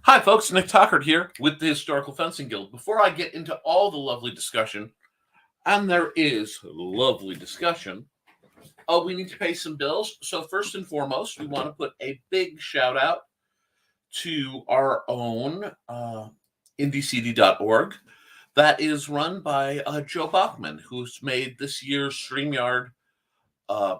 Hi, folks. Nick Tockard here with the Historical Fencing Guild. Before I get into all the lovely discussion, and there is lovely discussion, we need to pay some bills. So first and foremost, we want to put a big shout out to our own IndieCD.org. That is run by Joe Bachman, who's made this year's StreamYard uh,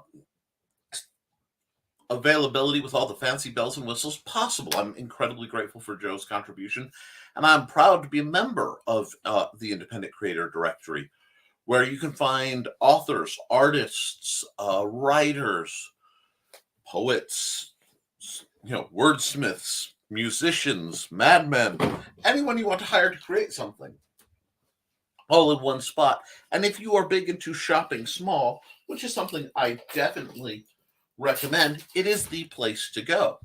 availability with all the fancy bells and whistles possible. I'm incredibly grateful for Joe's contribution, and I'm proud to be a member of the Independent Creator Directory, where you can find authors, artists, writers, poets, wordsmiths, musicians, madmen, anyone you want to hire to create something, all in one spot. And if you are big into shopping small, which is something I definitely recommend, it is the place to go.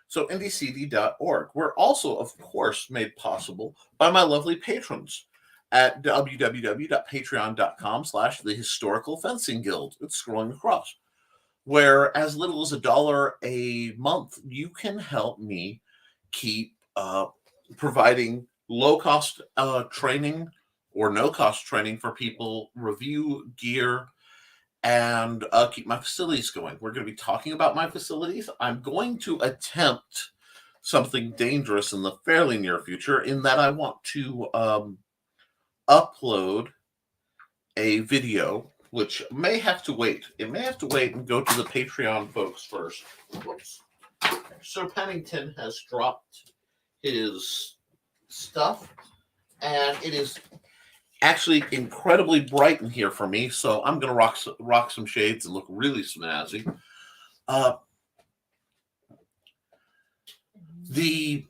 So indiecd.org. We're also, of course, made possible by my lovely patrons at www.patreon.com/the Historical Fencing Guild. It's scrolling across, where as little as $1 a month, you can help me keep providing low-cost training or no-cost training for people, review gear, and keep my facilities going. We're going to be talking about my facilities. I'm going to attempt something dangerous in the fairly near future, in that I want to upload a video, which may have to wait. It may have to wait and go to the Patreon folks first. Whoops. Sir Pennington has dropped his stuff, and it is actually incredibly bright in here for me, so I'm going to rock some shades and look really snazzy. The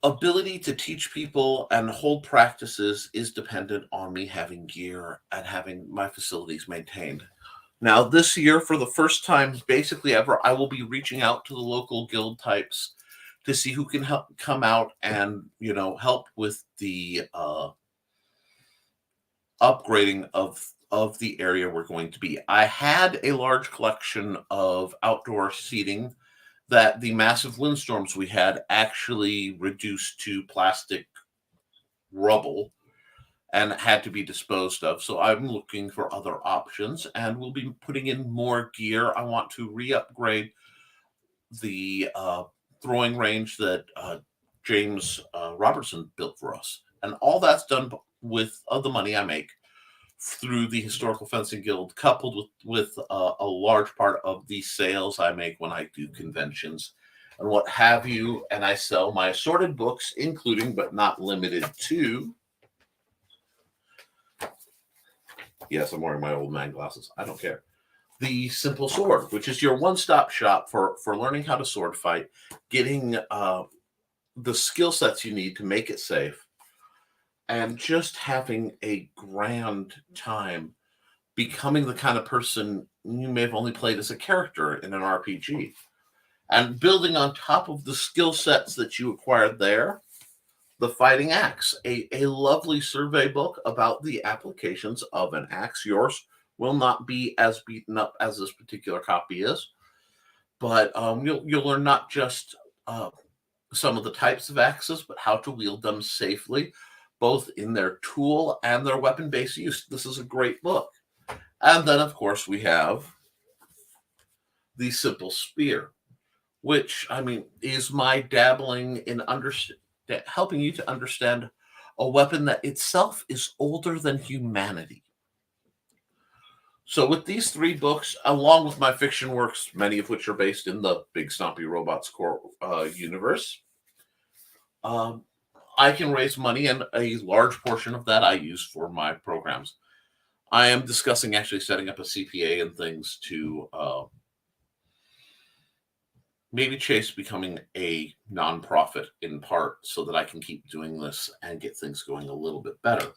ability to teach people and hold practices is dependent on me having gear and having my facilities maintained. Now, this year, for the first time basically ever, I will be reaching out to the local guild types to see who can come out and, help with the upgrading of the area we're going to be. I had a large collection of outdoor seating that the massive windstorms we had actually reduced to plastic rubble and had to be disposed of. So I'm looking for other options, and we'll be putting in more gear. I want to re-upgrade the throwing range that James Robertson built for us. And all that's done with the money I make through the Historical Fencing Guild, coupled with a large part of the sales I make when I do conventions and what have you. And I sell my assorted books, including but not limited to... Yes, I'm wearing my old man glasses. I don't care. The Simple Sword, which is your one-stop shop for learning how to sword fight, getting the skill sets you need to make it safe, and just having a grand time becoming the kind of person you may have only played as a character in an RPG. And building on top of the skill sets that you acquired there, the Fighting Axe, a lovely survey book about the applications of an axe. Yours will not be as beaten up as this particular copy is, but you'll learn not just some of the types of axes, but how to wield them safely, both in their tool and their weapon-based use. This is a great book. And then, of course, we have the Simple Spear, which, is my dabbling in helping you to understand a weapon that itself is older than humanity. So with these 3 books, along with my fiction works, many of which are based in the Big Stompy Robots core universe, I can raise money, and a large portion of that I use for my programs. I am discussing actually setting up a CPA and things to maybe chase becoming a nonprofit in part, so that I can keep doing this and get things going a little bit better.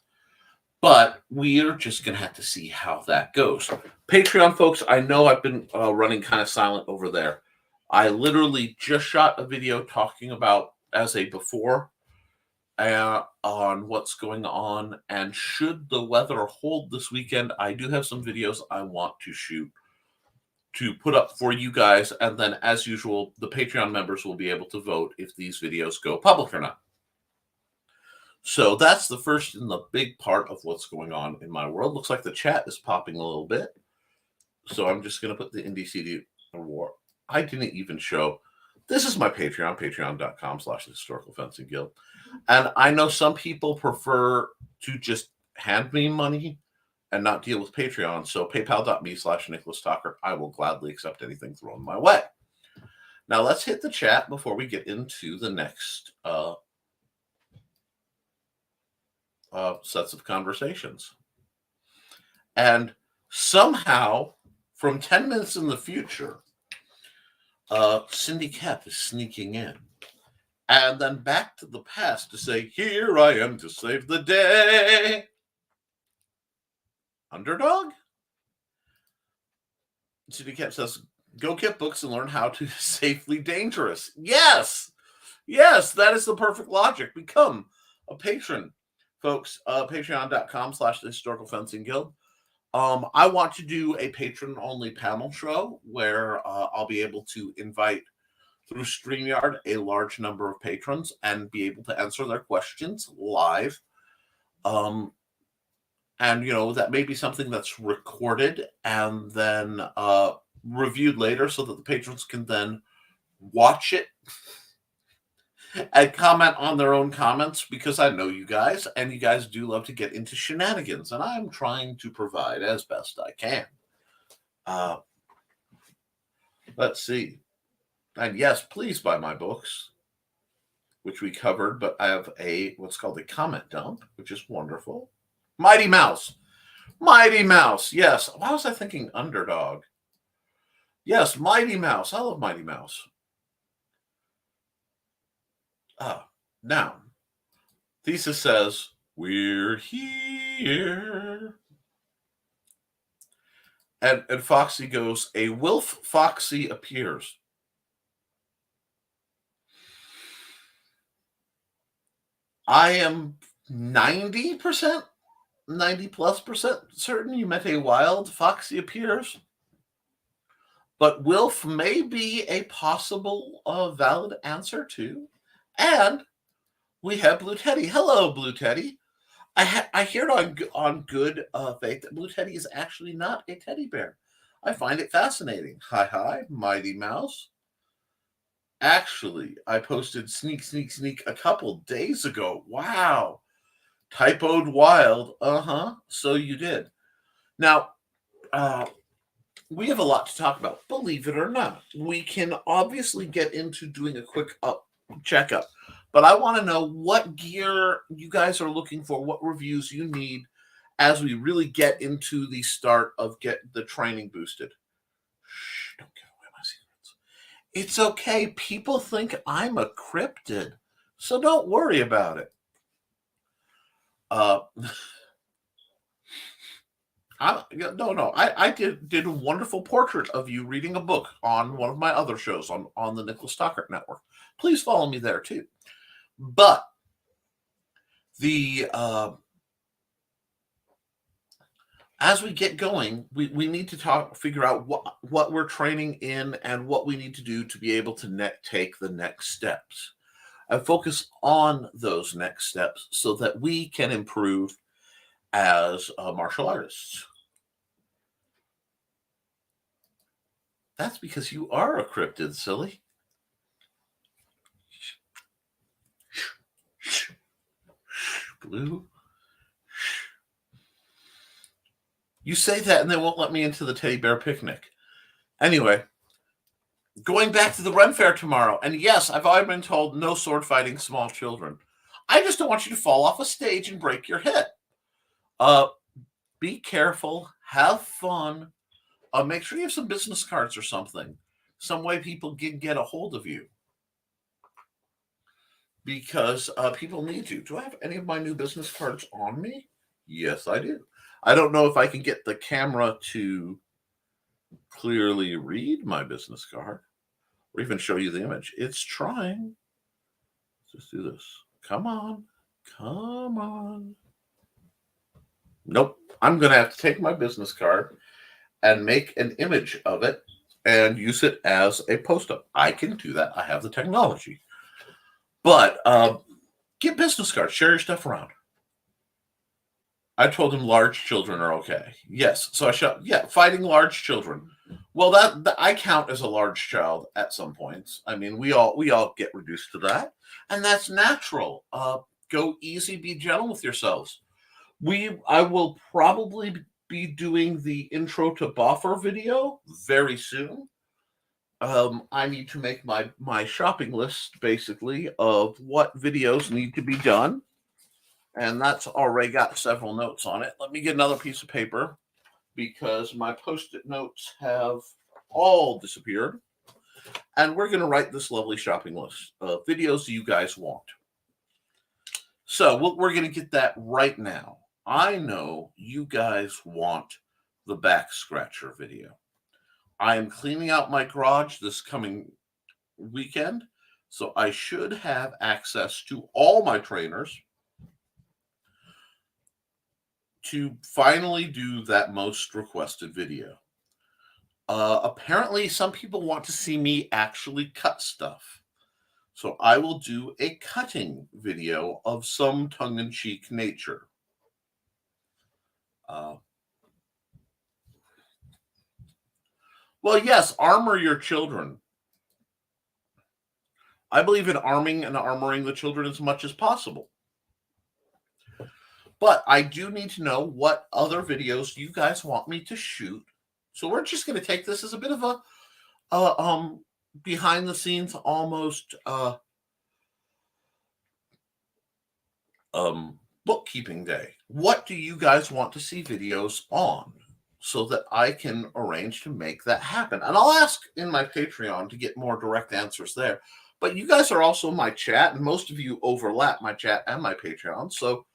But we are just going to have to see how that goes. Patreon folks, I know I've been running kind of silent over there. I literally just shot a video talking about as a before on what's going on, and should the weather hold this weekend, I do have some videos I want to shoot to put up for you guys. And then, as usual, the Patreon members will be able to vote if these videos go public or not. So that's the first and the big part of what's going on in my world. Looks like the chat is popping a little bit. So I'm just going to put the Indie CD award. I didn't even show. This is my Patreon, patreon.com/historical fencing guild. And I know some people prefer to just hand me money and not deal with Patreon. So paypal.me/Nicholas Talker. I will gladly accept anything thrown my way. Now let's hit the chat before we get into the next sets of conversations. And somehow, from 10 minutes in the future, Cindy Cap is sneaking in. And then back to the past to say, here I am to save the day. Underdog? Cindy Cap says, go get books and learn how to safely dangerous. Yes! Yes, that is the perfect logic. Become a patron, folks. Patreon.com/historical fencing guild. I want to do a patron-only panel show where I'll be able to invite through StreamYard a large number of patrons and be able to answer their questions live. And, that may be something that's recorded and then reviewed later so that the patrons can then watch it and comment on their own comments, because I know you guys, and you guys do love to get into shenanigans, and I'm trying to provide as best I can. Let's see. And yes, please buy my books, which we covered, but I have what's called a comment dump, which is wonderful. Mighty Mouse. Mighty Mouse. Yes. Why was I thinking Underdog? Yes, Mighty Mouse. I love Mighty Mouse. Now, Thesis says, we're here. And Foxy goes, a Wilf Foxy appears. I am 90%, 90+% certain you meant a wild Foxy appears. But Wilf may be a possible valid answer too. And we have Blue Teddy. Hello, Blue Teddy. I hear it on good faith that Blue Teddy is actually not a teddy bear. I find it fascinating. Hi, Mighty Mouse. Actually, I posted Sneak a couple days ago. Wow. Typoed wild. So you did. Now, we have a lot to talk about, believe it or not. We can obviously get into doing a quick checkup, but I want to know what gear you guys are looking for, what reviews you need as we really get into the start of get the training boosted. Shh, don't give away my secrets. It's okay. People think I'm a cryptid, so don't worry about it. I did a wonderful portrait of you reading a book on one of my other shows on the Nicholas Talker Network. Please follow me there too. But as we get going, we need to figure out what we're training in and what we need to do to be able to take the next steps and focus on those next steps so that we can improve as martial artists. That's because you are a cryptid, silly. Blue. You say that and they won't let me into the teddy bear picnic. Anyway, going back to the Ren Fair tomorrow. And yes, I've already been told no sword fighting small children. I just don't want you to fall off a stage and break your head. Be careful. Have fun. Make sure you have some business cards or something. Some way people can get a hold of you. Because people need to. Do I have any of my new business cards on me? Yes, I do. I don't know if I can get the camera to clearly read my business card or even show you the image. It's trying. Let's just do this. Come on. Come on. Nope. I'm going to have to take my business card and make an image of it and use it as a post-up. I can do that. I have the technology. But get business cards. Share your stuff around. I told him large children are okay. Yes. So I shot. Yeah, fighting large children. Well, that I count as a large child at some points. I mean, we all get reduced to that, and that's natural. Go easy, be gentle with yourselves. I will probably be doing the intro to Boffer video very soon. I need to make my shopping list basically of what videos need to be done, and that's already got several notes on it. Let me get another piece of paper because my post-it notes have all disappeared, and we're going to write this lovely shopping list of videos you guys want. So we're going to get that right now. I know you guys want the back scratcher video. I am cleaning out my garage this coming weekend, so I should have access to all my trainers to finally do that most requested video. Apparently, some people want to see me actually cut stuff. So I will do a cutting video of some tongue-in-cheek nature. Well, yes, armor your children. I believe in arming and armoring the children as much as possible. But I do need to know what other videos you guys want me to shoot. So we're just going to take this as a bit of a behind the scenes almost bookkeeping day. What do you guys want to see videos on so that I can arrange to make that happen? And I'll ask in my Patreon to get more direct answers there. But you guys are also my chat, and most of you overlap my chat and my Patreon. So,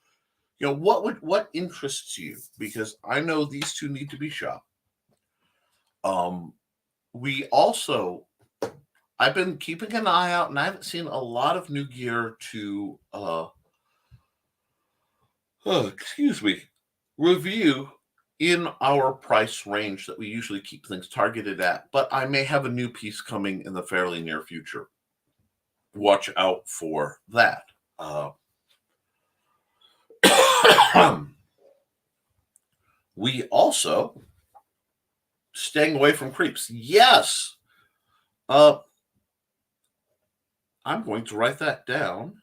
you know, what interests you? Because I know these two need to be shot. We also, I've been keeping an eye out, and I haven't seen a lot of new gear to review in our price range that we usually keep things targeted at. But I may have a new piece coming in the fairly near future. Watch out for that. We also staying away from creeps. Yes. I'm going to write that down.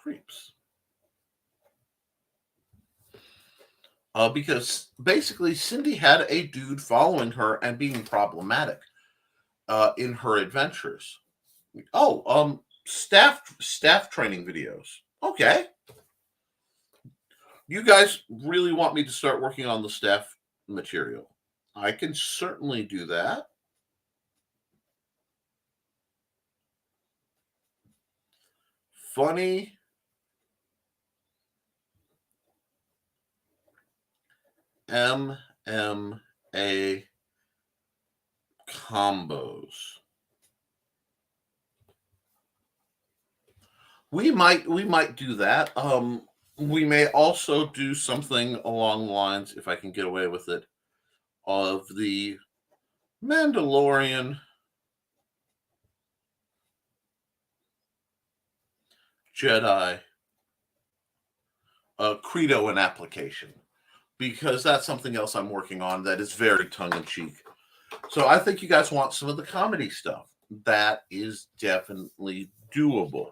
Creeps. Because basically Cindy had a dude following her and being problematic in her adventures. Oh, staff training videos. Okay. You guys really want me to start working on the staff material? I can certainly do that. Funny MMA combos. We might do that. We may also do something along the lines, if I can get away with it, of the Mandalorian Jedi credo and application, because that's something else I'm working on that is very tongue-in-cheek. So I think you guys want some of the comedy stuff. That is definitely doable.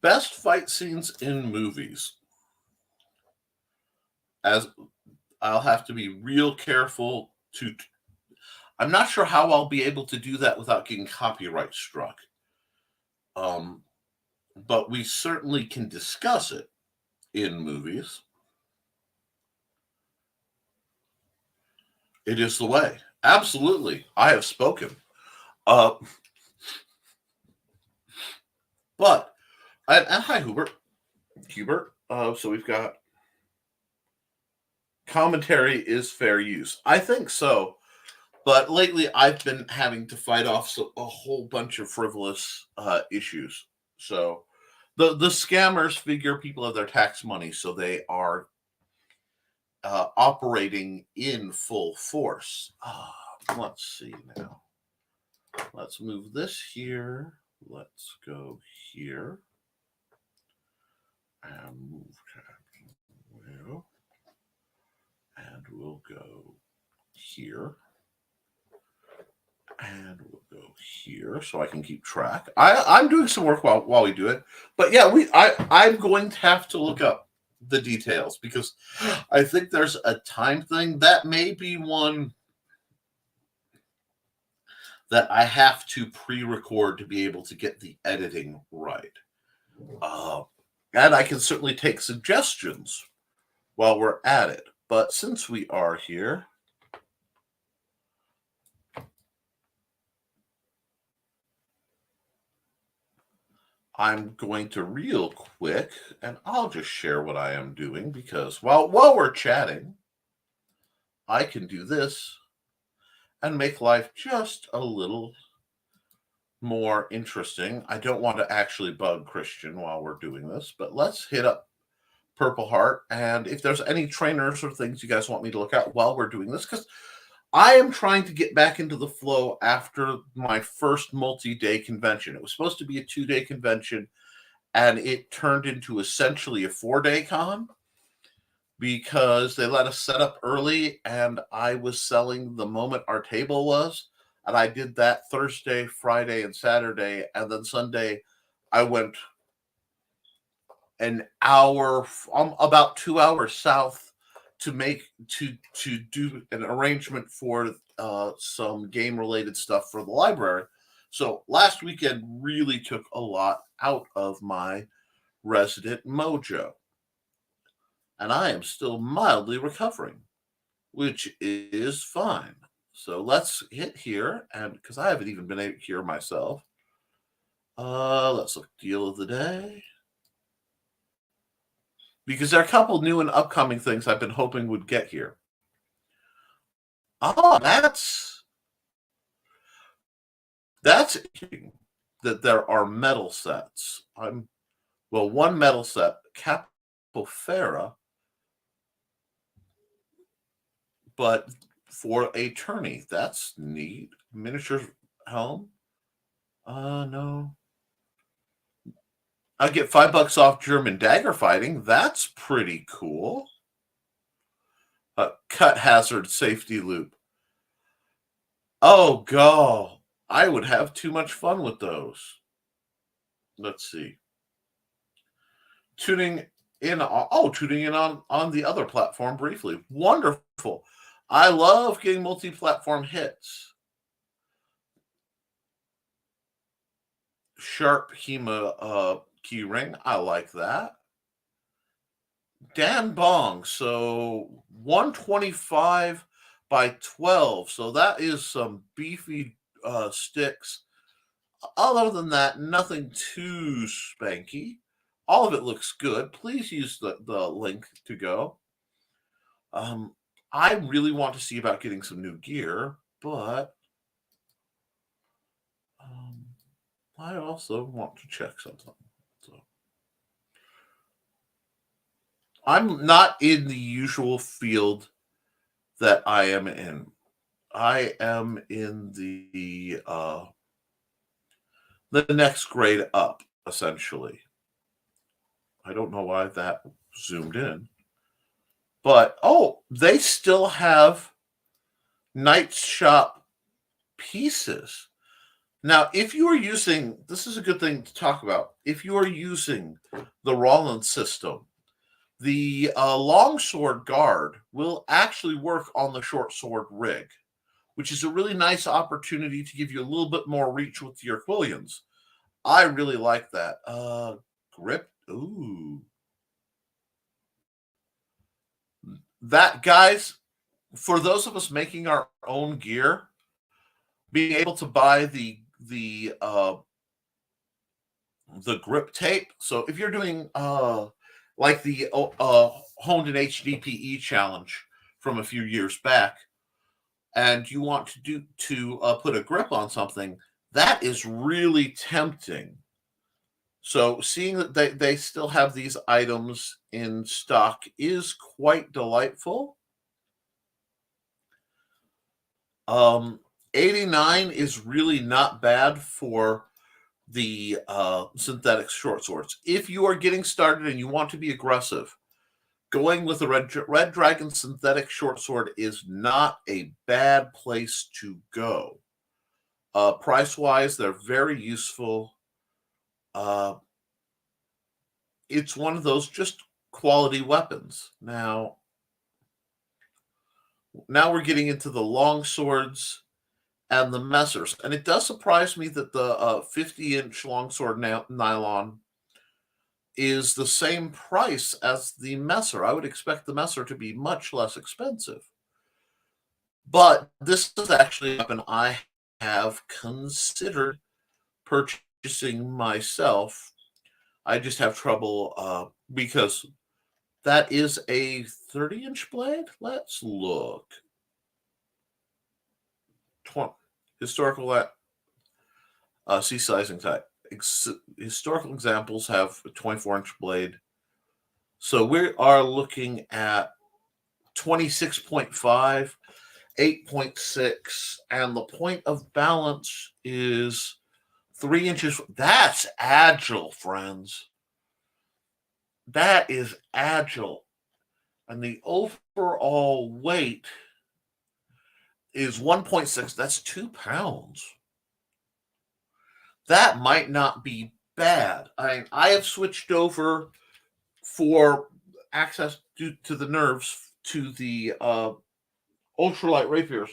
Best fight scenes in movies. As I'll have to be real careful to. I'm not sure how I'll be able to do that without getting copyright struck. But we certainly can discuss it in movies. It is the way. Absolutely. I have spoken. But, and hi, Hubert. So we've got commentary is fair use. I think so. But lately, I've been having to fight off a whole bunch of frivolous issues. So the scammers figure people have their tax money, so they are operating in full force. Let's see now. Let's move this here. Let's go here. And move that. Well, and we'll go here. And we'll go here so I can keep track. I'm doing some work while we do it. But yeah, I'm going to have to look up the details because I think there's a time thing. That may be one that I have to pre-record to be able to get the editing right. And I can certainly take suggestions while we're at it. But since we are here, I'm going to real quick, and I'll just share what I am doing because while we're chatting, I can do this and make life just a little more interesting. I don't want to actually bug Christian while we're doing this, but let's hit up Purple Heart. And if there's any trainers or things you guys want me to look at while we're doing this, because I am trying to get back into the flow after my first multi-day convention. It was supposed to be a 2-day convention, and it turned into essentially a 4-day con because they let us set up early, and I was selling the moment our table was. And I did that Thursday, Friday, and Saturday. And then Sunday, I went an hour, about 2 hours south to do an arrangement for some game related stuff for the library. So last weekend really took a lot out of my resident mojo, and I am still mildly recovering, which is fine. So let's hit here, and because I haven't even been here myself, let's look deal of the day. Because there are a couple new and upcoming things I've been hoping would get here. Oh, that's interesting that there are metal sets. One metal set, Capofera, but for a tourney. That's neat. Miniature helm. No. I get $5 off German dagger fighting. That's pretty cool. Cut hazard safety loop. Oh, God. I would have too much fun with those. Let's see. Tuning in on the other platform briefly. Wonderful. I love getting multi-platform hits. Sharp Hema key ring. I like that. Dan Bong. So 125 by 12. So that is some beefy sticks. Other than that, nothing too spanky. All of it looks good. Please use the link to go. I really want to see about getting some new gear, but I also want to check something. So I'm not in the usual field that I am in. I am in the next grade up, essentially. I don't know why that zoomed in. But, they still have Knight's Shop pieces. Now, if you are using, this is a good thing to talk about. If you are using the Roland system, the longsword guard will actually work on the short sword rig, which is a really nice opportunity to give you a little bit more reach with your Quillians. I really like that. Grip. Ooh. That, guys, for those of us making our own gear, being able to buy the grip tape. So if you're doing like the Honed in HDPE challenge from a few years back, and you want to put a grip on something, that is really tempting. So seeing that they still have these items in stock is quite delightful. 89 is really not bad for the synthetic short swords. If you are getting started and you want to be aggressive, going with the Red Dragon synthetic short sword is not a bad place to go. Price-wise, they're very useful. It's one of those just quality weapons. Now we're getting into the long swords and the messers. And it does surprise me that the 50-inch longsword nylon is the same price as the messer. I would expect the messer to be much less expensive. But this is actually a weapon I have considered purchasing myself. I just have trouble because that is a 30-inch blade. Let's look. Historical C sizing type. Historical examples have a 24-inch blade. So we are looking at 26.5, 8.6, and the point of balance is 3 inches. That's agile, friends. That is agile. And the overall weight is 1.6. That's 2 pounds. That might not be bad. I have switched over for access due to the nerves to the ultralight rapiers,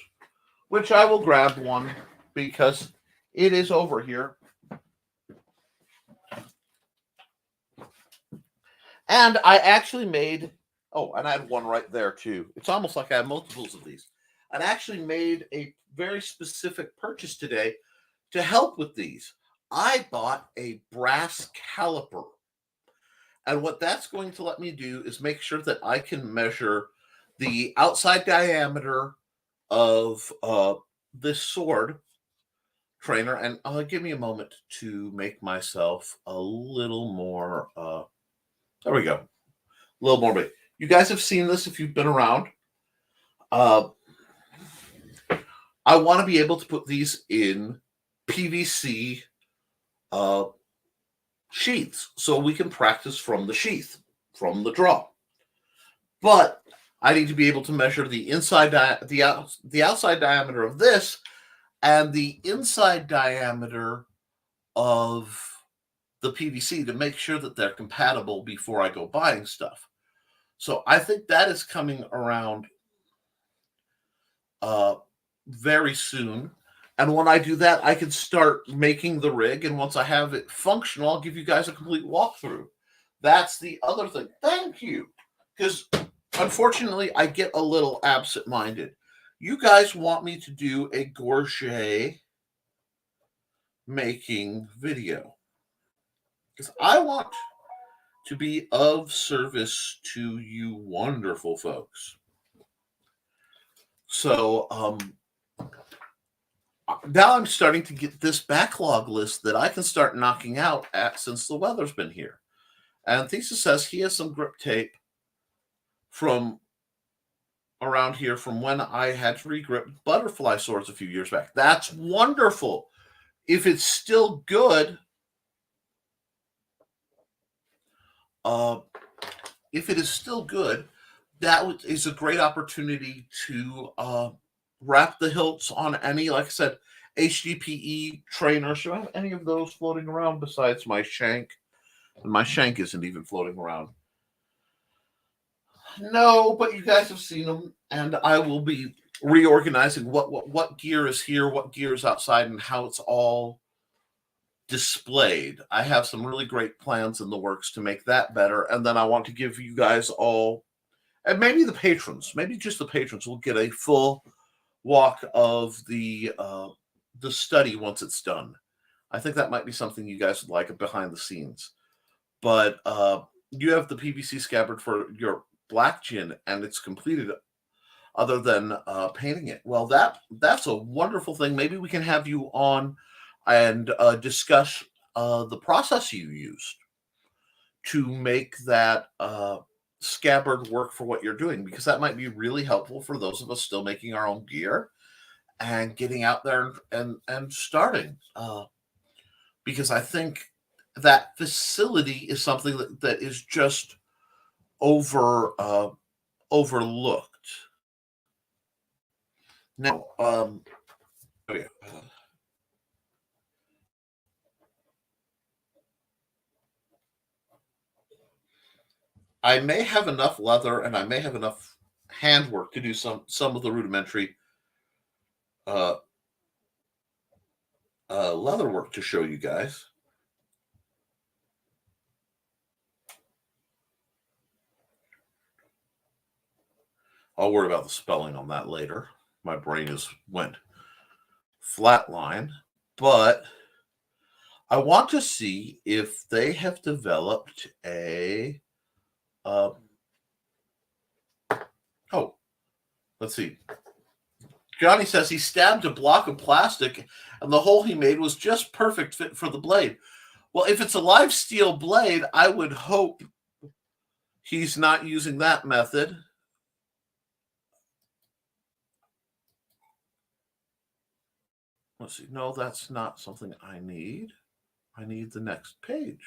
which I will grab one because it is over here. And I actually made, and I had one right there too. It's almost like I have multiples of these. I actually made a very specific purchase today to help with these. I bought a brass caliper. And what that's going to let me do is make sure that I can measure the outside diameter of this sword trainer. And give me a moment to make myself a little more, there we go, a little more big. You guys have seen this if you've been around. I want to be able to put these in PVC sheaths so we can practice from the sheath, from the draw. But I need to be able to measure the inside, the outside diameter of this and the inside diameter of the PVC to make sure that they're compatible before I go buying stuff. So I think that is coming around very soon. And when I do that, I can start making the rig. And once I have it functional, I'll give you guys a complete walkthrough. That's the other thing. Thank you. Because unfortunately, I get a little absent-minded. You guys want me to do a gorget making video. Because I want to be of service to you wonderful folks. So, now I'm starting to get this backlog list that I can start knocking out since the weather's been here. And Thesis says he has some grip tape from around here from when I had to regrip butterfly swords a few years back. That's wonderful. If it's still good, that is a great opportunity to wrap the hilts on any, like I said, HDPE trainer. Should I have any of those floating around besides my shank? And my shank isn't even floating around. No, but you guys have seen them, and I will be reorganizing what gear is here, what gear is outside, and how it's all displayed. I have some really great plans in the works to make that better, and then I want to give you guys all, and maybe the patrons, maybe just the patrons will get a full walk of the study once it's done. I think that might be something you guys would like behind the scenes. But you have the PVC scabbard for your black gin, and it's completed other than painting it. Well, that's a wonderful thing. Maybe we can have you on and discuss the process you used to make that scabbard work for what you're doing, because that might be really helpful for those of us still making our own gear and getting out there and starting. Because I think that facility is something that is just overlooked. Now, oh yeah. I may have enough leather and I may have enough handwork to do some of the rudimentary uh, leather work to show you guys. I'll worry about the spelling on that later. My brain went flatline, but I want to see if they have developed a oh, let's see. Johnny says he stabbed a block of plastic and the hole he made was just perfect fit for the blade. Well, if it's a live steel blade, I would hope he's not using that method. Let's see. No, that's not something I need. I need the next page.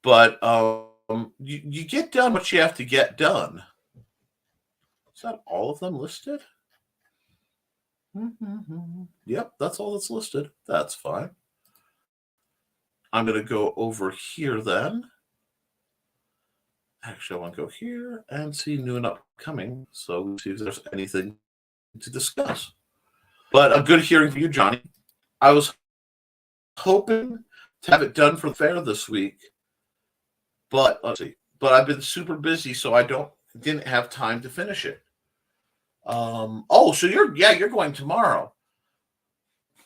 But you get done what you have to get done. Is that all of them listed? Yep, that's all that's listed. That's fine. I'm going to go over here then. Actually, I want to go here and see new and upcoming. So we'll see if there's anything to discuss. But a good hearing from you, Johnny. I was hoping to have it done for the fair this week, but let's see. But I've been super busy, so I didn't have time to finish it. Oh, so you're going tomorrow.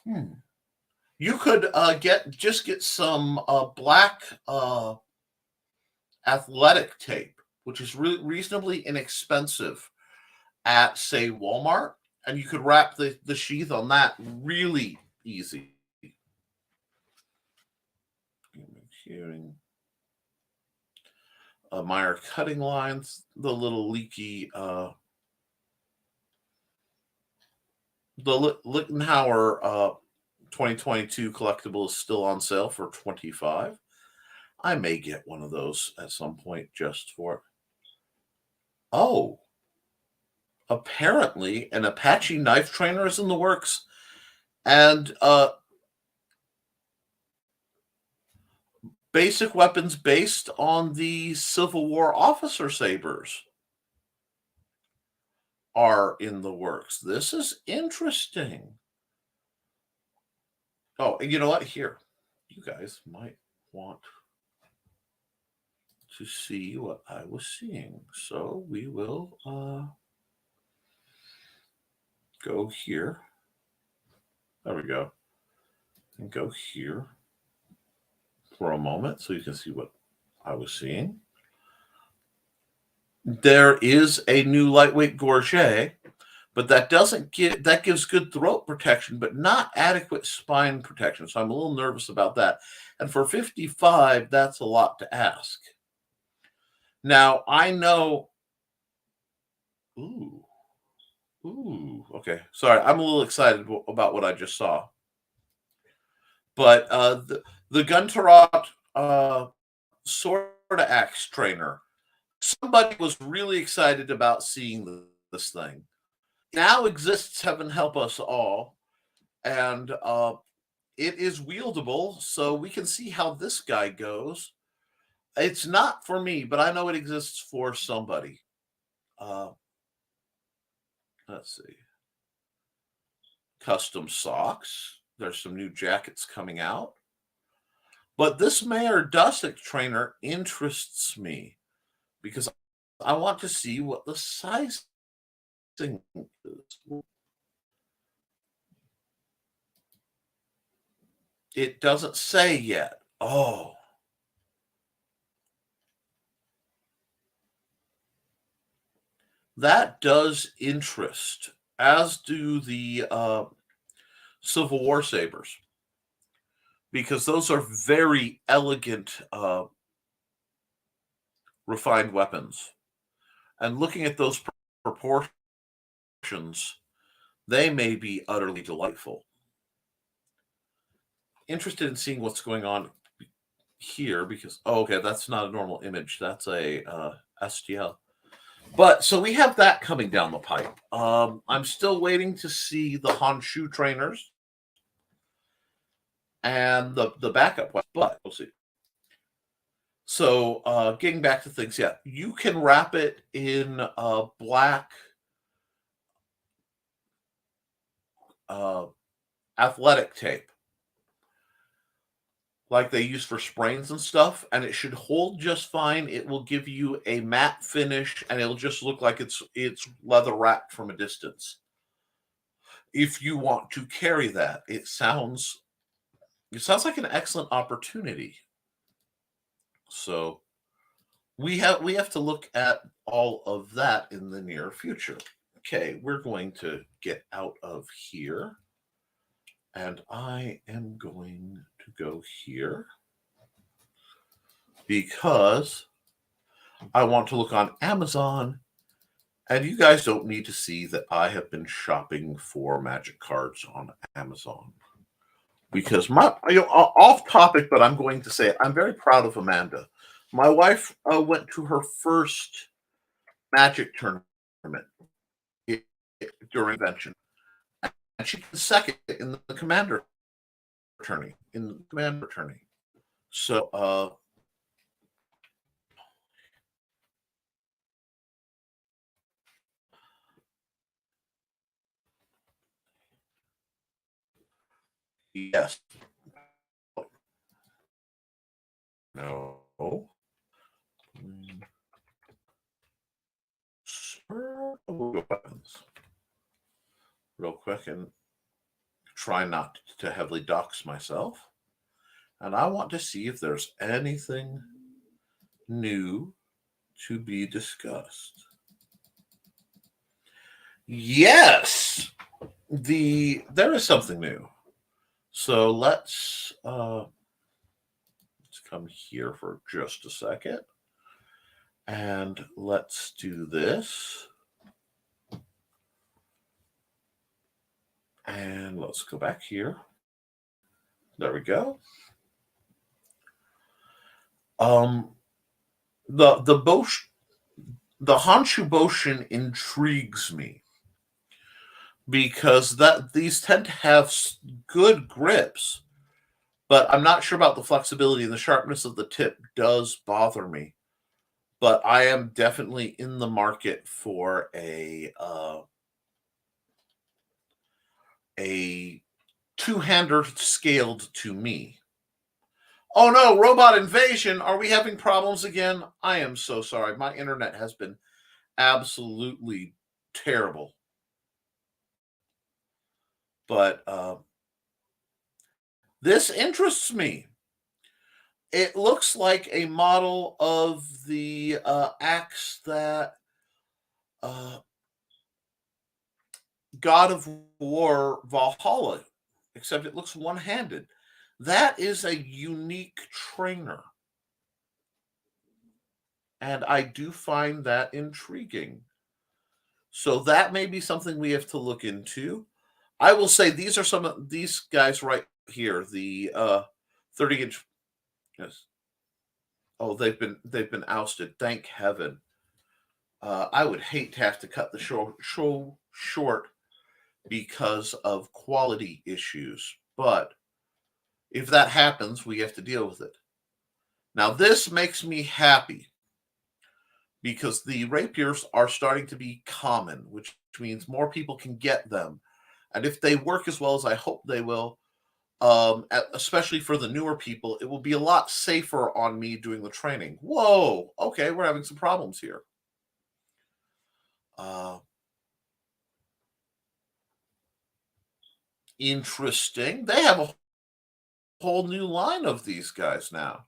You could get some black athletic tape, which is reasonably inexpensive at, say, Walmart, and you could wrap the sheath on that really easy. Hearing Meyer cutting lines, the little leaky the Lichtenhauer 2022 collectible is still on sale for $25. I may get one of those at some point just for. Oh, apparently an Apache knife trainer is in the works, and basic weapons based on the Civil War officer sabers are in the works. This is interesting. Oh, and you know what? Here, you guys might want to see what I was seeing. So we will go here. There we go. And go here for a moment so you can see what I was seeing. There is a new lightweight gorget, but that gives good throat protection, but not adequate spine protection. So I'm a little nervous about that. And for $55, that's a lot to ask. Now I know. Ooh, okay. Sorry, I'm a little excited about what I just saw. But the Gunterot sword axe trainer. Somebody was really excited about seeing this thing. It now exists, heaven help us all, and it is wieldable, so we can see how this guy goes. It's not for me, but I know it exists for somebody. Let's see. Custom socks. There's some new jackets coming out. But this Mayer Dusek trainer interests me because I want to see what the sizing is. It doesn't say yet. Oh. That does interest, as do the Civil War sabers, because those are very elegant, refined weapons. And looking at those proportions, they may be utterly delightful. Interested in seeing what's going on here because, oh, okay, that's not a normal image. That's a STL. But so we have that coming down the pipe. I'm still waiting to see the Honshu trainers and the backup, but we'll see. So getting back to things, yeah, you can wrap it in black athletic tape like they use for sprains and stuff, and it should hold just fine. It will give you a matte finish, and it'll just look like it's leather wrapped from a distance. If you want to carry that, it sounds like an excellent opportunity. So we have to look at all of that in the near future. Okay, we're going to get out of here, and I am going to go here because I want to look on Amazon, and you guys don't need to see that I have been shopping for magic cards on Amazon. Because off topic, but I'm going to say it, I'm very proud of Amanda. My wife went to her first magic tournament during convention, and she was second in the commander tourney. So yes, no, weapons, real quick, and try not to heavily dox myself. And I want to see if there's anything new to be discussed. Yes, there is something new. So let's come here for just a second, and let's do this. And let's go back here. There we go. The Honshu Boshin intrigues me because these tend to have good grips, but I'm not sure about the flexibility, and the sharpness of the tip does bother me. But I am definitely in the market for a two-hander scaled to me. Oh no, robot invasion. Are we having problems again? I am so sorry. My internet has been absolutely terrible. But this interests me. It looks like a model of the axe that God of War Valhalla, except it looks one-handed. That is a unique trainer. And I do find that intriguing. So that may be something we have to look into. I will say these are some of these guys right here, the 30-inch. Yes. Oh, they've been ousted. Thank heaven. I would hate to have to cut the show short because of quality issues, but if that happens, we have to deal with it. Now, this makes me happy because the rapiers are starting to be common, which means more people can get them. And if they work as well as I hope they will, especially for the newer people, it will be a lot safer on me doing the training. Whoa, okay, we're having some problems here. Interesting. They have a whole new line of these guys now,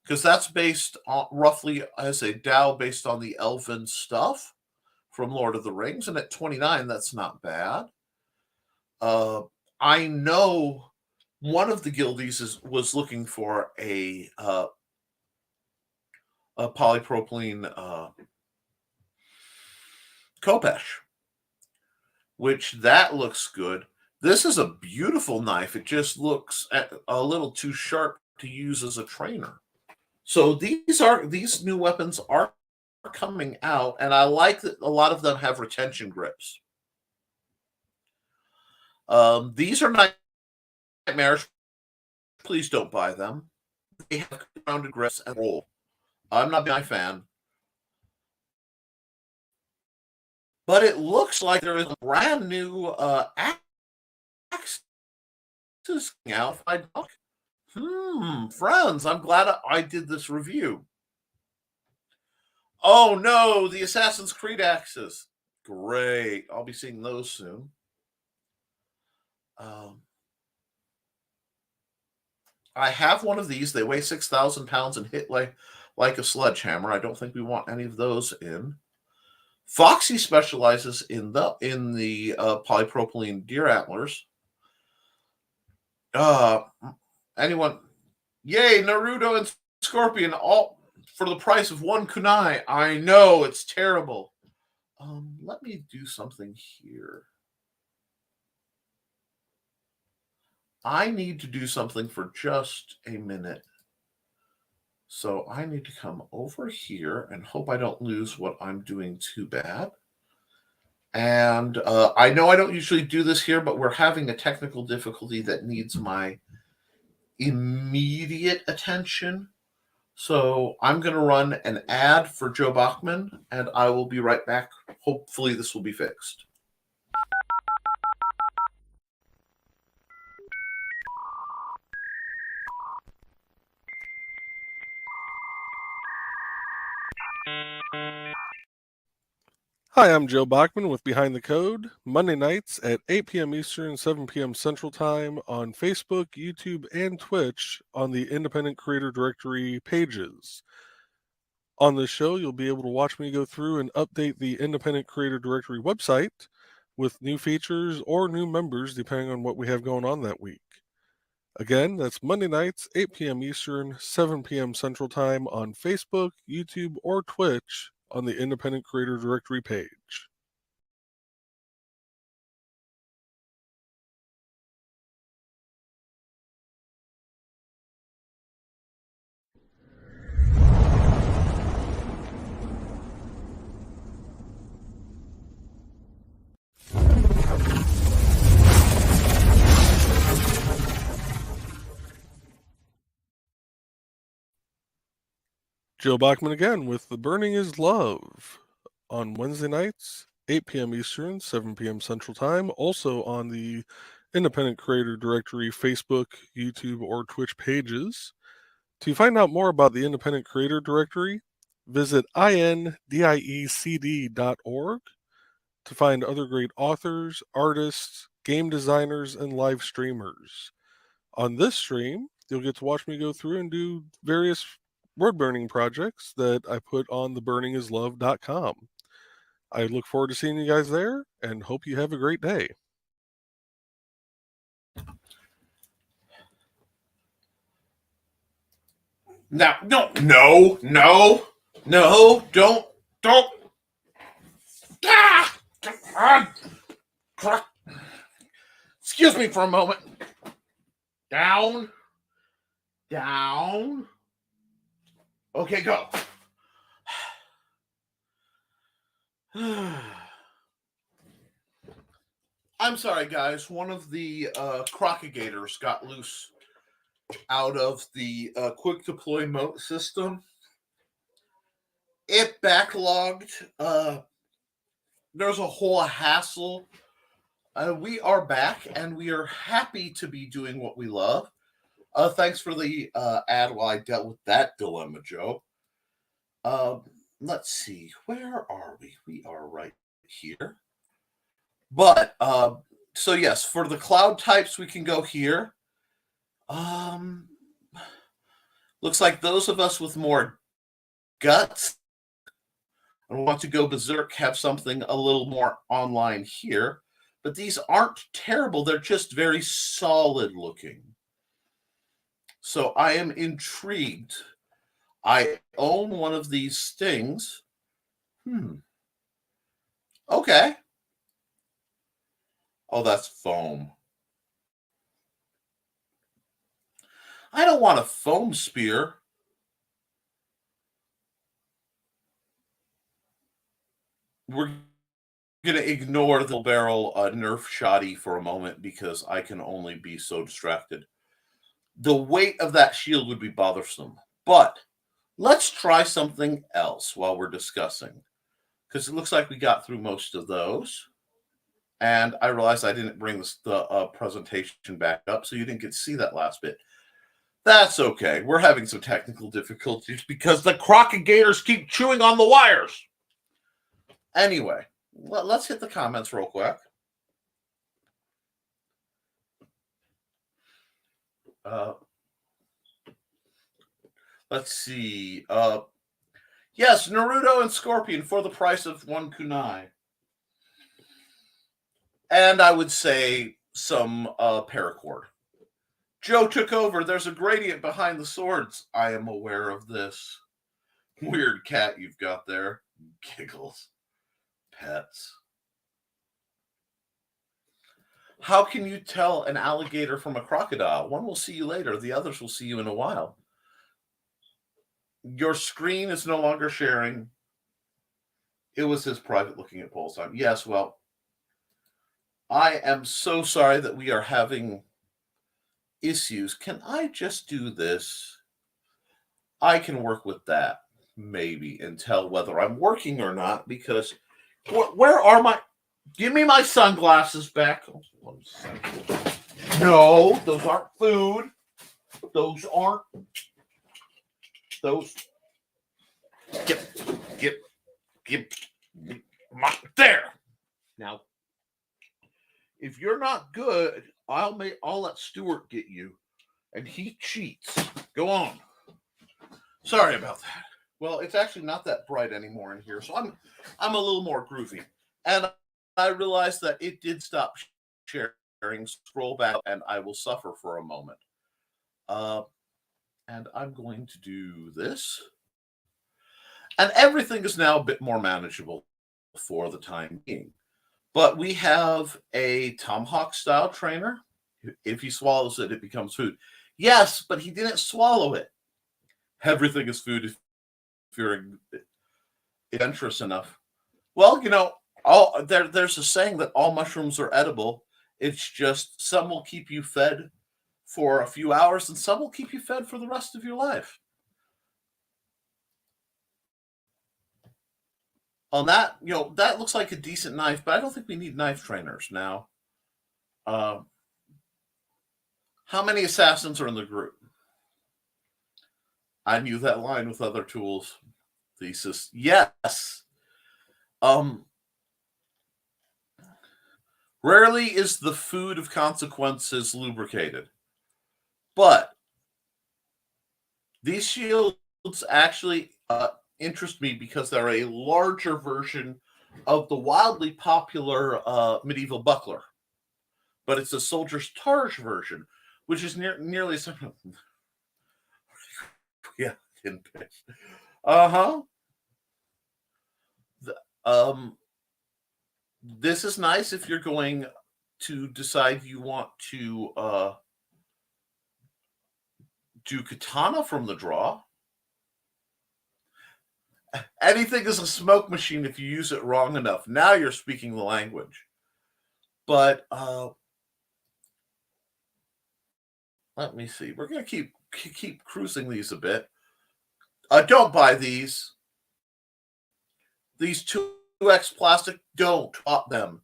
because that's based on roughly as a Dow based on the Elven stuff from Lord of the Rings, and at 29, that's not bad. I know one of the guildies was looking for a polypropylene Khopesh, which that looks good. This is a beautiful knife. It just looks a little too sharp to use as a trainer. So these new weapons are coming out, and I like that a lot of them have retention grips. These are nightmares. Please don't buy them. They have rounded grips and roll. I'm not a fan. But it looks like there is a brand new axes out. Friends, I'm glad I did this review. Oh no, the Assassin's Creed axes. Great. I'll be seeing those soon. I have one of these. They weigh 6,000 pounds and hit like a sledgehammer. I don't think we want any of those in. Foxy specializes in the polypropylene deer antlers. Anyone? Yay, Naruto and Scorpion all for the price of one kunai. I know, it's terrible. Let me do something here. I need to do something for just a minute. So I need to come over here and hope I don't lose what I'm doing too bad. And I know I don't usually do this here, but we're having a technical difficulty that needs my immediate attention. So I'm going to run an ad for Joe Bachman, and I will be right back. Hopefully this will be fixed. Hi, I'm Joe Bachman with Behind the Code, Monday nights at 8 p.m. Eastern, 7 p.m. Central Time on Facebook, YouTube, and Twitch on the Independent Creator Directory pages. On this show, you'll be able to watch me go through and update the Independent Creator Directory website with new features or new members depending on what we have going on that week. Again, that's Monday nights, 8 p.m. Eastern, 7 p.m. Central Time on Facebook, YouTube, or Twitch on the Independent Creator Directory page. Joe Bachman again with The Burning is Love on Wednesday nights, 8 p.m. Eastern, 7 p.m. Central Time, also on the Independent Creator Directory Facebook, YouTube, or Twitch pages. To find out more about the Independent Creator Directory, visit indiecd.org to find other great authors, artists, game designers, and live streamers. On this stream, you'll get to watch me go through and do various word burning projects that I put on theburningislove.com. I look forward to seeing you guys there and hope you have a great day. Now, no, don't. Excuse me for a moment. Down. Okay, go. I'm sorry, guys. One of the crocodigators got loose out of the quick deploy mode system. It backlogged. There's a whole hassle. We are back, and we are happy to be doing what we love. Thanks for the ad while I dealt with that dilemma, Joe. Let's see. Where are we? We are right here. But, so yes, for the cloud types, we can go here. Looks like those of us with more guts I want to go berserk, have something a little more online here. But these aren't terrible. They're just very solid looking. So I am intrigued. I own one of these things. Okay. Oh, that's foam. I don't want a foam spear. We're going to ignore the barrel Nerf shoddy for a moment because I can only be so distracted. The weight of that shield would be bothersome. But let's try something else while we're discussing. Because it looks like we got through most of those. And I realized I didn't bring the presentation back up, so you didn't get to see that last bit. That's okay. We're having some technical difficulties because the crocodilators keep chewing on the wires. Anyway, let's hit the comments real quick. Let's see. Yes, Naruto and Scorpion for the price of one kunai. And I would say some paracord. Joe took over. There's a gradient behind the swords. I am aware of this. Weird cat you've got there. Giggles. Pets. How can you tell an alligator from a crocodile? One will see you later. The others will see you in a while. Your screen is no longer sharing. It was his private looking at polls time. Yes, well, I am so sorry that we are having issues. Can I just do this? I can work with that, maybe, and tell whether I'm working or not, because where are my... Give me my sunglasses back. No, those aren't food. Those aren't... Those... Get there. Now, if you're not good, I'll let Stuart get you, and he cheats. Go on. Sorry about that. Well, it's actually not that bright anymore in here, so I'm a little more groovy. And I realized that it did stop sharing. Scroll back, and I will suffer for a moment. And I'm going to do this. And everything is now a bit more manageable for the time being. But we have a tomahawk-style trainer. If he swallows it, it becomes food. Yes, but he didn't swallow it. Everything is food if you're adventurous enough. Well, you know, there's a saying that all mushrooms are edible. It's just some will keep you fed for a few hours, and some will keep you fed for the rest of your life. On that, you know, that looks like a decent knife, but I don't think we need knife trainers now. How many assassins are in the group? I knew that line with other tools. Thesis. Yes. Rarely is the food of consequences lubricated. But these shields actually interest me because they're a larger version of the wildly popular medieval buckler. But it's a soldier's targe version, which is nearly similar. Yeah, this is nice if you're going to decide you want to do katana from the draw. Anything is a smoke machine if you use it wrong enough. Now you're speaking the language. But let me see. We're going to keep cruising these a bit. Don't buy these. These 2X plastic, don't bought them.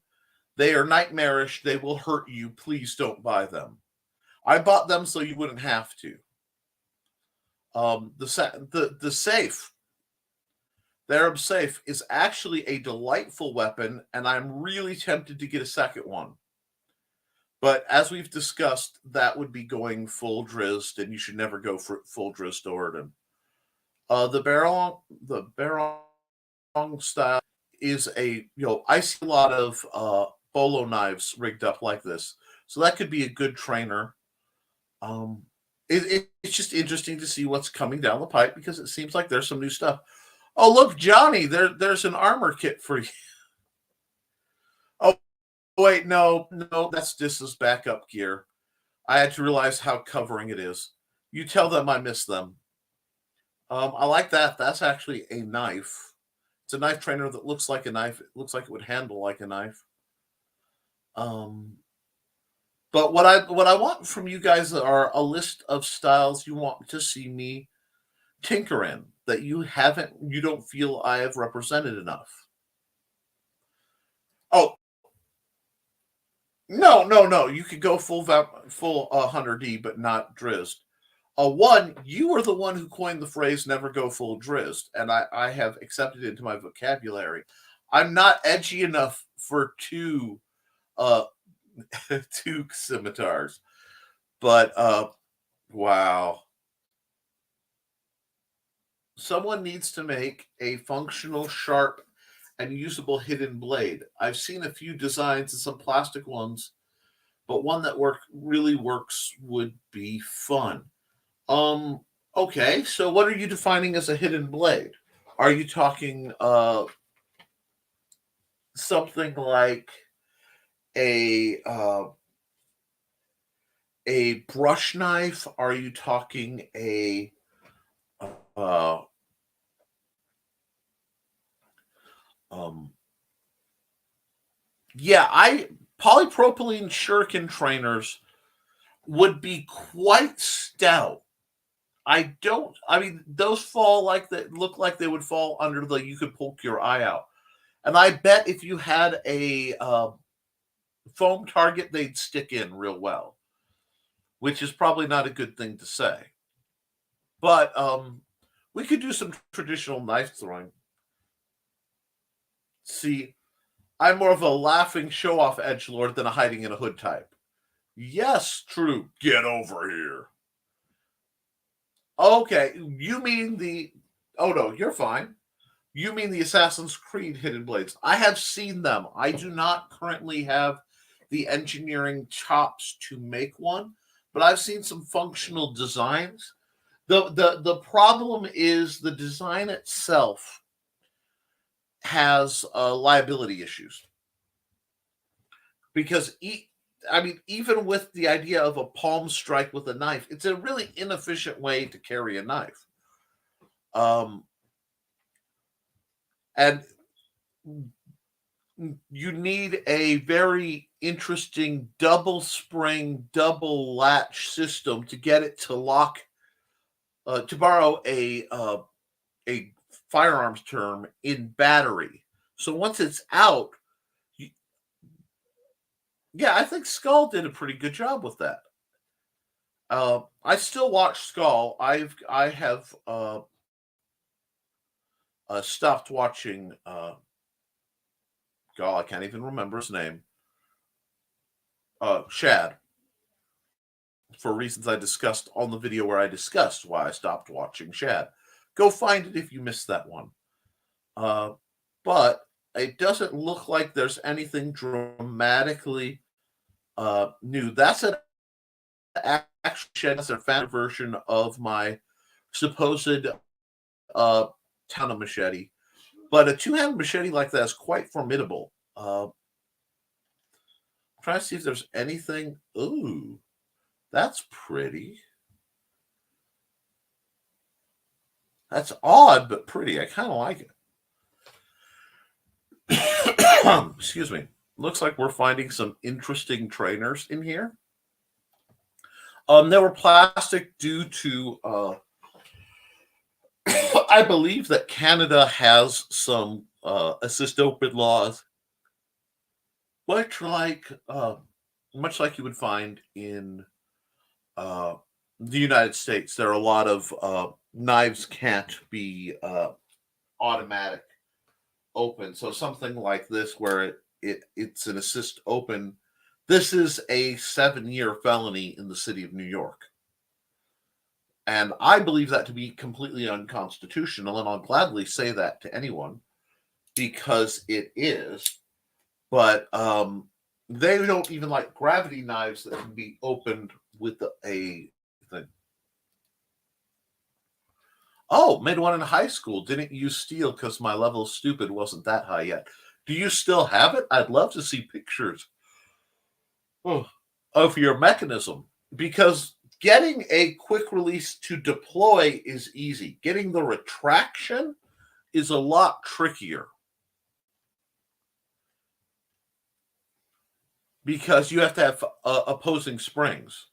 They are nightmarish. They will hurt you. Please don't buy them. I bought them so you wouldn't have to. The safe, the Arab safe, is actually a delightful weapon, and I'm really tempted to get a second one. But as we've discussed, that would be going full Drizzt, and you should never go for full Drizzt Orden. The barrel style is I see a lot of bolo knives rigged up like this, so that could be a good trainer. It's just interesting to see what's coming down the pipe because it seems like there's some new stuff. Oh, look, Johnny, there's an armor kit for you. Oh, wait, no, this is backup gear. I had to realize how covering it is. You tell them I miss them. I like that. That's actually a knife. It's a knife trainer that looks like a knife. It looks like it would handle like a knife. But what I want from you guys are a list of styles you want to see me tinker in that you don't feel I have represented enough. Oh, no. You could go full 100D, but not drizzed. One, you were the one who coined the phrase "never go full drizzed," and I have accepted it into my vocabulary. I'm not edgy enough for two scimitars, but wow. Someone needs to make a functional, sharp, and usable hidden blade. I've seen a few designs and some plastic ones, but one that really works would be fun. Okay, so what are you defining as a hidden blade? Are you talking something like a brush knife? Are you talking a polypropylene shuriken trainers would be quite stout. Those look like they would fall under the you could poke your eye out. And I bet if you had a foam target, they'd stick in real well, which is probably not a good thing to say. But we could do some traditional knife throwing. See, I'm more of a laughing show-off edgelord than a hiding in a hood type. Yes, true. Get over here. Okay, you mean oh no, you're fine. You mean the Assassin's Creed hidden blades. I have seen them. I do not currently have the engineering chops to make one, but I've seen some functional designs. The problem is the design itself has liability issues. Because even with the idea of a palm strike with a knife, it's a really inefficient way to carry a knife. And you need a very interesting double spring, double latch system to get it to lock. To borrow a firearms term, in battery. So once it's out, I think Skull did a pretty good job with that. I still watch Skull. I have stopped watching. I can't even remember his name. Shad. For reasons I discussed on the video where I discussed why I stopped watching Shad. Go find it if you missed that one. But it doesn't look like there's anything dramatically new. That's an actually that's a fan version of my supposed Tana machete. But a two-handed machete like that is quite formidable. I'm trying to see if there's anything. Ooh, that's pretty. That's odd, but pretty. I kind of like it. Excuse me. Looks like we're finding some interesting trainers in here. They were plastic due to, I believe that Canada has some assist open laws, much like you would find in the United States. There are a lot of knives can't be automatic open. So something like this, where it's an assist open, this is a 7-year felony in the city of New York. And I believe that to be completely unconstitutional, and I'll gladly say that to anyone. because it is. But they don't even like gravity knives that can be opened with a thing. Oh, made one in high school. Didn't use steel because my level of stupid wasn't that high yet. Do you still have it? I'd love to see pictures of your mechanism, because getting a quick release to deploy is easy. Getting the retraction is a lot trickier, because you have to have opposing springs.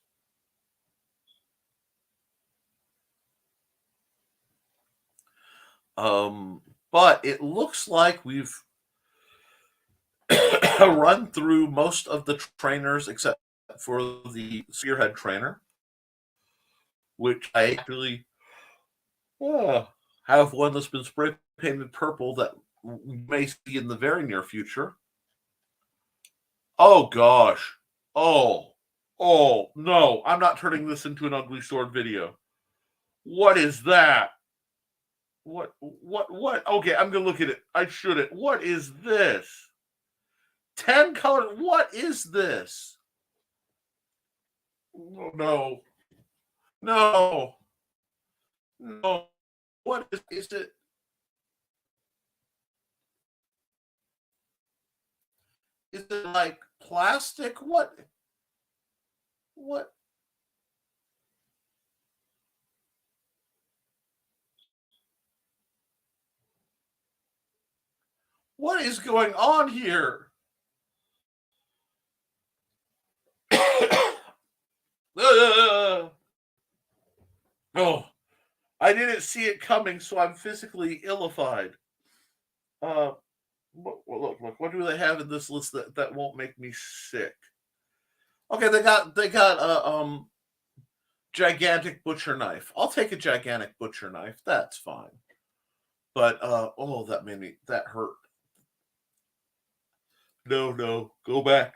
But it looks like we've run through most of the trainers except for the spearhead trainer, which I actually have one that's been spray painted purple that we may see in the very near future. Oh gosh. Oh no, I'm not turning this into an ugly sword video. What is that? What? Okay, I'm gonna look at it. I shouldn't. What is this? 10 color. What is this? Oh, no. No. No. What is it? Is it like plastic? What? What? What is going on here? Oh, I didn't see it coming, so I'm physically illified. Look, what do they have in this list that won't make me sick? Okay, they got gigantic butcher knife. I'll take a gigantic butcher knife. That's fine. But that hurt. No, go back.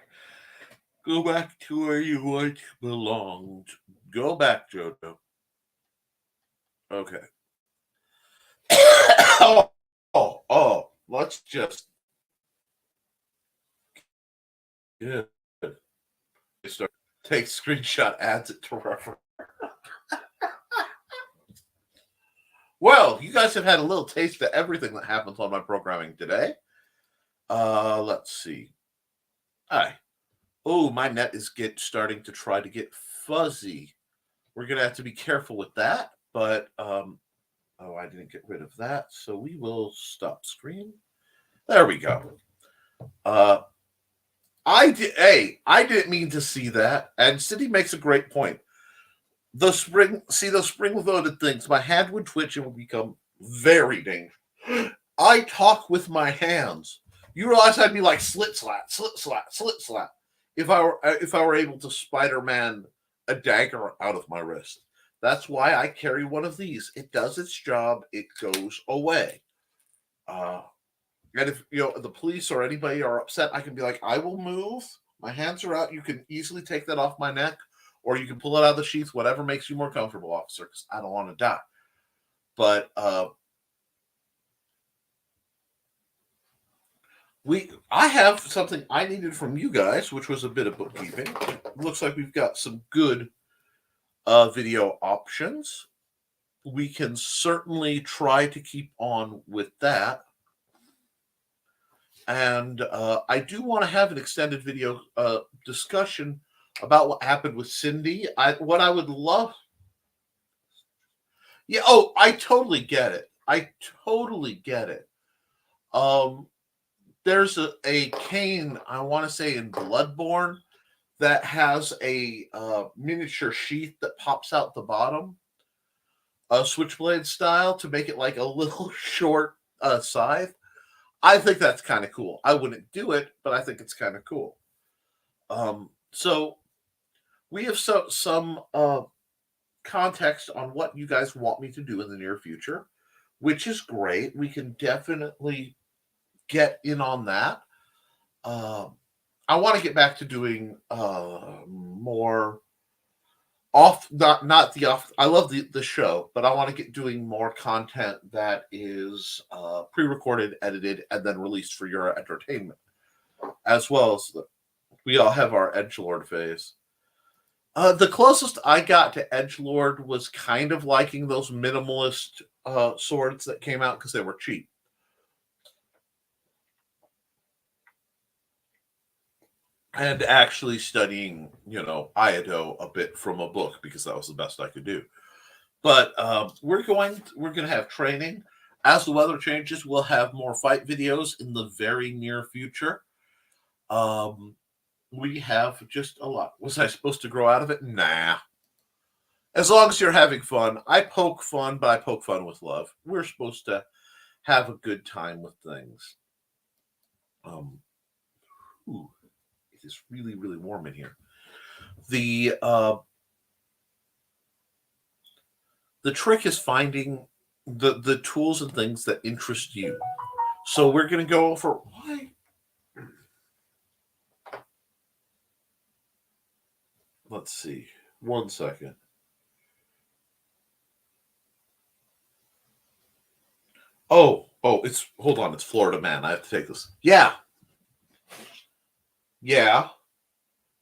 Go back to where you once belonged. Go back, Jojo. Okay. Let's just start. Take screenshot, adds it to reference. Well, you guys have had a little taste of everything that happens on my programming today. Let's see. Hi. Oh, my net is starting to try to get fuzzy. We're gonna have to be careful with that. But I didn't get rid of that, so we will stop screen. There we go. I didn't mean to see that. And Cindy makes a great point. Those spring-loaded things, my hand would twitch and would become very dangerous. I talk with my hands. You realize I'd be like slit slap, slit slap, slit slap if I were able to Spider-Man a dagger out of my wrist. That's why I carry one of these. It does its job. It goes away. And if the police or anybody are upset, I can be like, I will move. My hands are out. You can easily take that off my neck, or you can pull it out of the sheath, whatever makes you more comfortable, officer, because I don't want to die. But I have something I needed from you guys, which was a bit of bookkeeping. It looks like we've got some good video options. We can certainly try to keep on with that. And I do want to have an extended video discussion about what happened with Cindy. What I would love. Yeah. Oh, I totally get it. There's a cane, I want to say in Bloodborne, that has a miniature sheath that pops out the bottom, switchblade style, to make it like a little short scythe. I think that's kind of cool. I wouldn't do it, but I think it's kind of cool. So we have some context on what you guys want me to do in the near future, which is great. We can definitely get in on that. I want to get back to doing more not the off. I love the show, but I want to get doing more content that is pre-recorded, edited, and then released for your entertainment, as well as we all have our edgelord phase. The closest I got to edgelord was kind of liking those minimalist swords that came out because they were cheap. And actually studying, Iaido a bit from a book because that was the best I could do. But we're going to have training. As the weather changes, we'll have more fight videos in the very near future. We have just a lot. Was I supposed to grow out of it? Nah. As long as you're having fun. I poke fun, but I poke fun with love. We're supposed to have a good time with things. It is really, really warm in here. The trick is finding the tools and things that interest you. So we're going to go over why. Let's see. 1 second. Oh, hold on. It's Florida Man. I have to take this. Yeah.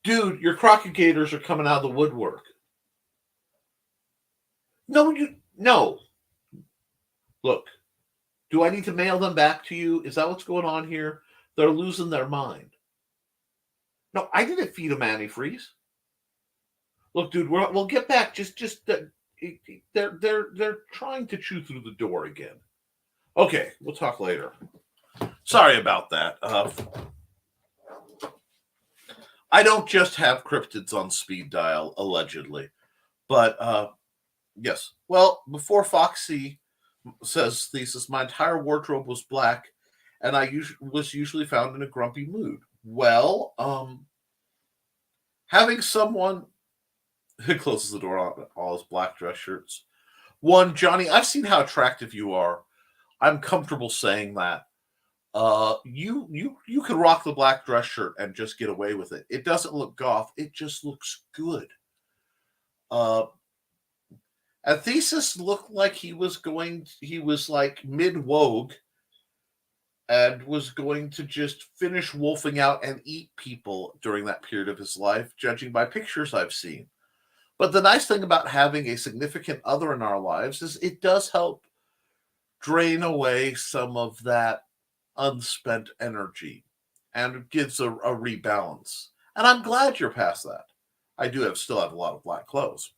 Dude, your Crockett Gators are coming out of the woodwork. No. Look, do I need to mail them back to you? Is that what's going on here? They're losing their mind. No, I didn't feed them antifreeze. Look, dude, we'll get back. They're trying to chew through the door again. Okay, we'll talk later. Sorry about that. I don't just have cryptids on speed dial, allegedly. But, yes. Well, before Foxy says thesis, my entire wardrobe was black, and I was usually found in a grumpy mood. Well, having someone who closes the door on all his black dress shirts. One, Johnny, I've seen how attractive you are. I'm comfortable saying that. You could rock the black dress shirt and just get away with it. It doesn't look goth. It just looks good. Thesis looked like he was like mid-wogue and was going to just finish wolfing out and eat people during that period of his life, judging by pictures I've seen. But the nice thing about having a significant other in our lives is it does help drain away some of that unspent energy and it gives a rebalance. And I'm glad you're past that. I still have a lot of black clothes.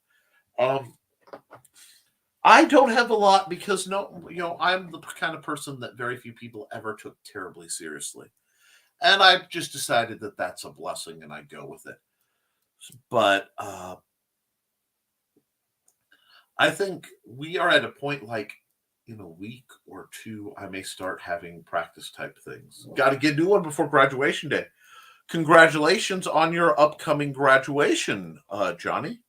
I don't have a lot because I'm the kind of person that very few people ever took terribly seriously. And I've just decided that that's a blessing and I go with it. But I think we are at a point like in a week or two, I may start having practice type things. Got to get a new one before graduation day. Congratulations on your upcoming graduation, Johnny.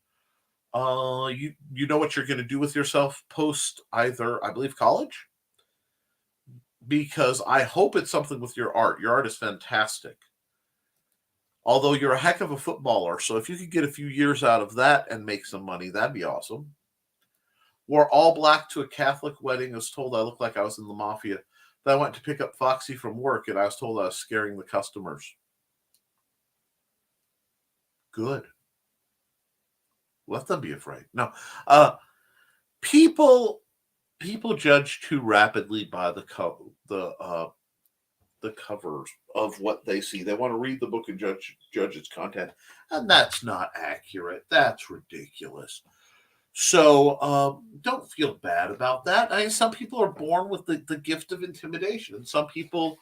You know what you're going to do with yourself post either, I believe, college? Because I hope it's something with your art. Your art is fantastic. Although you're a heck of a footballer, so if you could get a few years out of that and make some money, that'd be awesome. Wore all black to a Catholic wedding. I was told I looked like I was in the mafia. Then I went to pick up Foxy from work, and I was told I was scaring the customers. Good. Let them be afraid. No. People judge too rapidly by the covers of what they see. They want to read the book and judge its content, and that's not accurate. That's ridiculous. So don't feel bad about that. I mean, some people are born with the gift of intimidation, and some people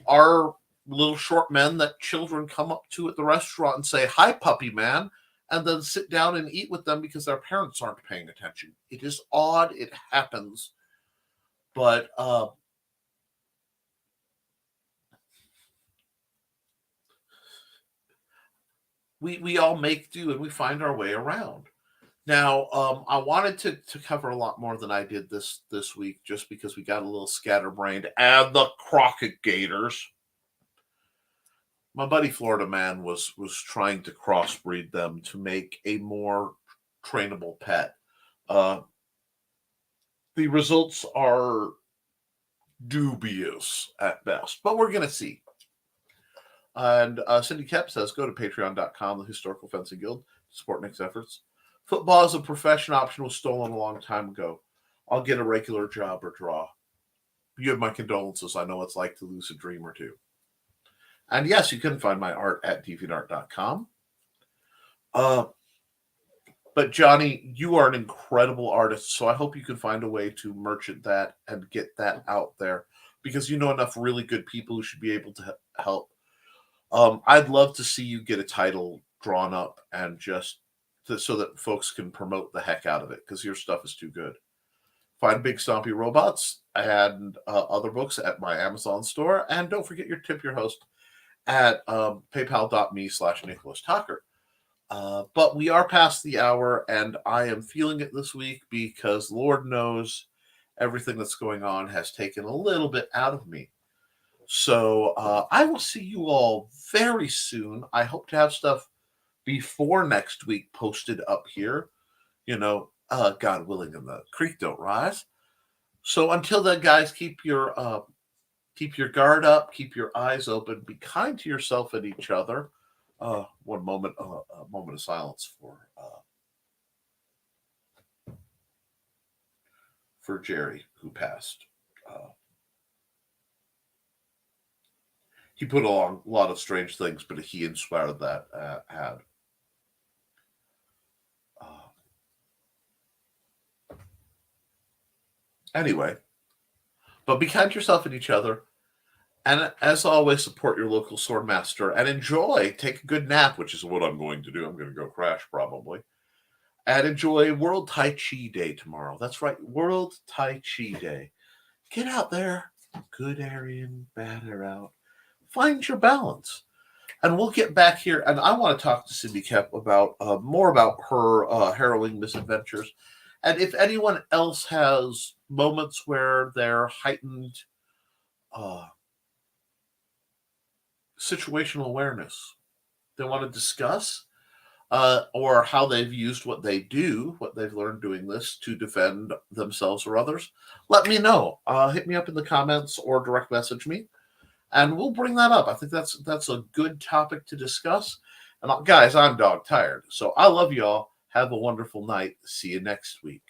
are little short men that children come up to at the restaurant and say, "Hi, puppy man," and then sit down and eat with them because their parents aren't paying attention. It is odd. It happens. But we all make do and we find our way around. Now, I wanted to cover a lot more than I did this week just because we got a little scatterbrained. And the Crockett Gators. My buddy Florida Man was trying to crossbreed them to make a more trainable pet. The results are dubious at best, but we're going to see. And Cindy Kep says, go to patreon.com, the Historical Fencing Guild, to support Nick's efforts. Football as a profession option was stolen a long time ago. I'll get a regular job or draw. You have my condolences. I know what it's like to lose a dream or two. And yes, you can find my art at deviantart.com. But Johnny, you are an incredible artist, so I hope you can find a way to merchant that and get that out there, because you know enough really good people who should be able to help. I'd love to see you get a title drawn up and just so that folks can promote the heck out of it, because your stuff is too good. Find Big Stompy Robots and other books at my Amazon store. And don't forget your tip your host at paypal.me/Nicholas Tucker. But we are past the hour, and I am feeling it this week because Lord knows everything that's going on has taken a little bit out of me. So I will see you all very soon. I hope to have stuff before next week posted up here. You know, God willing, and the creek don't rise. So until then, guys, keep your guard up, keep your eyes open, be kind to yourself and each other. One moment, a moment of silence for Jerry, who passed. He put along a lot of strange things, but he inspired that ad. Anyway, but be kind to yourself and each other. And as always, support your local sword master and enjoy. Take a good nap, which is what I'm going to do. I'm going to go crash probably. And enjoy World Tai Chi Day tomorrow. That's right, World Tai Chi Day. Get out there. Good Aryan, bad are out. Find your balance. And we'll get back here. And I want to talk to Cindy Kep about more about her harrowing misadventures. And if anyone else has moments where they're heightened situational awareness they want to discuss, or how they've used what they do, what they've learned doing this to defend themselves or others, let me know. Hit me up in the comments or direct message me, and we'll bring that up. I think that's a good topic to discuss. And guys, I'm dog tired, so I love y'all. Have a wonderful night. See you next week.